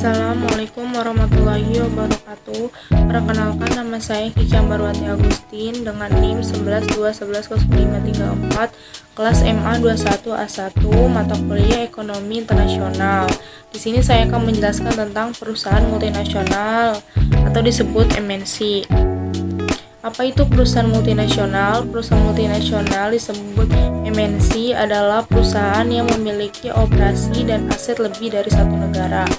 Assalamualaikum warahmatullahi wabarakatuh. Perkenalkan, nama saya Kiki Ambarwati Agustin dengan NIM 112110534, kelas MA 21A1, mata kuliah Ekonomi Internasional. Di sini saya akan menjelaskan tentang perusahaan multinasional atau disebut MNC. Apa itu perusahaan multinasional? Perusahaan multinasional disebut MNC adalah perusahaan yang memiliki operasi dan aset lebih dari satu negara.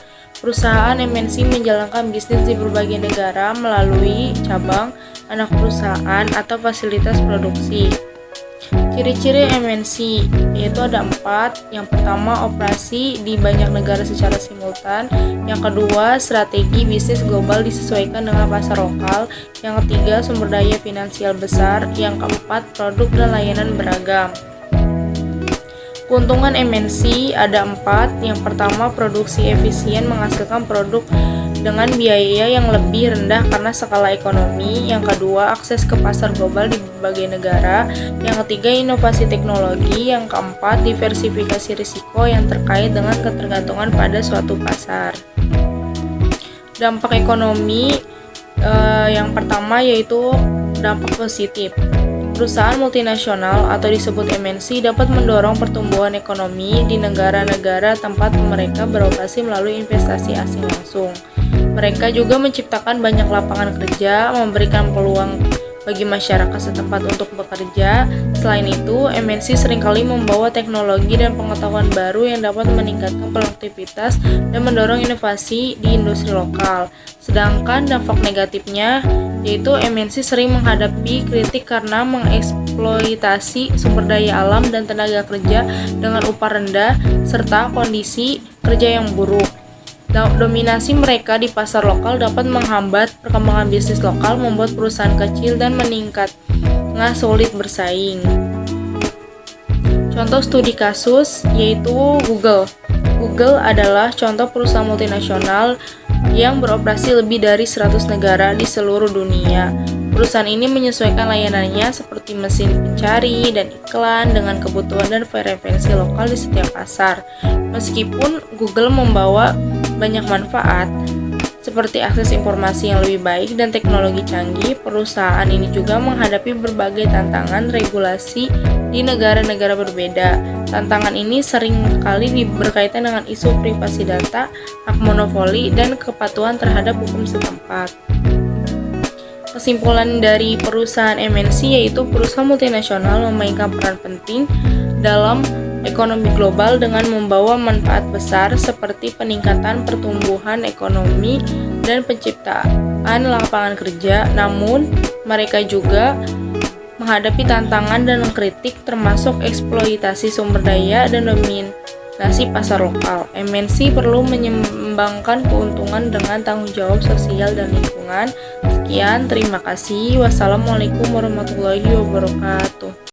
Perusahaan MNC menjalankan bisnis di berbagai negara melalui cabang, anak perusahaan, atau fasilitas produksi. Ciri-ciri MNC yaitu ada 4. Yang pertama, operasi di banyak negara secara simultan. Yang kedua, strategi bisnis global disesuaikan dengan pasar lokal. Yang ketiga, sumber daya finansial besar. Yang keempat, produk dan layanan beragam. Keuntungan MNC ada 4. Yang pertama, produksi efisien menghasilkan produk dengan biaya yang lebih rendah karena skala ekonomi. Yang kedua, akses ke pasar global di berbagai negara. Yang ketiga, inovasi teknologi. Yang keempat, diversifikasi risiko yang terkait dengan ketergantungan pada suatu pasar. Dampak ekonomi yang pertama yaitu dampak positif. Perusahaan multinasional atau disebut MNC dapat mendorong pertumbuhan ekonomi di negara-negara tempat mereka beroperasi melalui investasi asing langsung. Mereka juga menciptakan banyak lapangan kerja, memberikan peluang bagi masyarakat setempat untuk bekerja. Selain itu, MNC seringkali membawa teknologi dan pengetahuan baru yang dapat meningkatkan produktivitas dan mendorong inovasi di industri lokal. Sedangkan dampak negatifnya yaitu MNC sering menghadapi kritik karena mengeksploitasi sumber daya alam dan tenaga kerja dengan upah rendah serta kondisi kerja yang buruk. Dominasi mereka di pasar lokal dapat menghambat perkembangan bisnis lokal, membuat perusahaan kecil dan meningkatnya sulit bersaing. Contoh studi kasus yaitu Google. Google adalah contoh perusahaan multinasional yang beroperasi lebih dari 100 negara di seluruh dunia. Perusahaan ini menyesuaikan layanannya seperti mesin pencari dan iklan dengan kebutuhan dan preferensi lokal di setiap pasar. Meskipun Google membawa banyak manfaat seperti akses informasi yang lebih baik dan teknologi canggih, perusahaan ini juga menghadapi berbagai tantangan regulasi di negara-negara berbeda. Tantangan ini sering kali berkaitan dengan isu privasi data, hak monopoli, dan kepatuhan terhadap hukum setempat. Kesimpulan dari perusahaan MNC yaitu perusahaan multinasional memainkan peran penting dalam ekonomi global dengan membawa manfaat besar seperti peningkatan pertumbuhan ekonomi dan penciptaan lapangan kerja. Namun, mereka juga menghadapi tantangan dan kritik termasuk eksploitasi sumber daya dan dominasi pasar lokal. MNC perlu menyeimbangkan keuntungan dengan tanggung jawab sosial dan lingkungan. Sekian, terima kasih. Wassalamualaikum warahmatullahi wabarakatuh.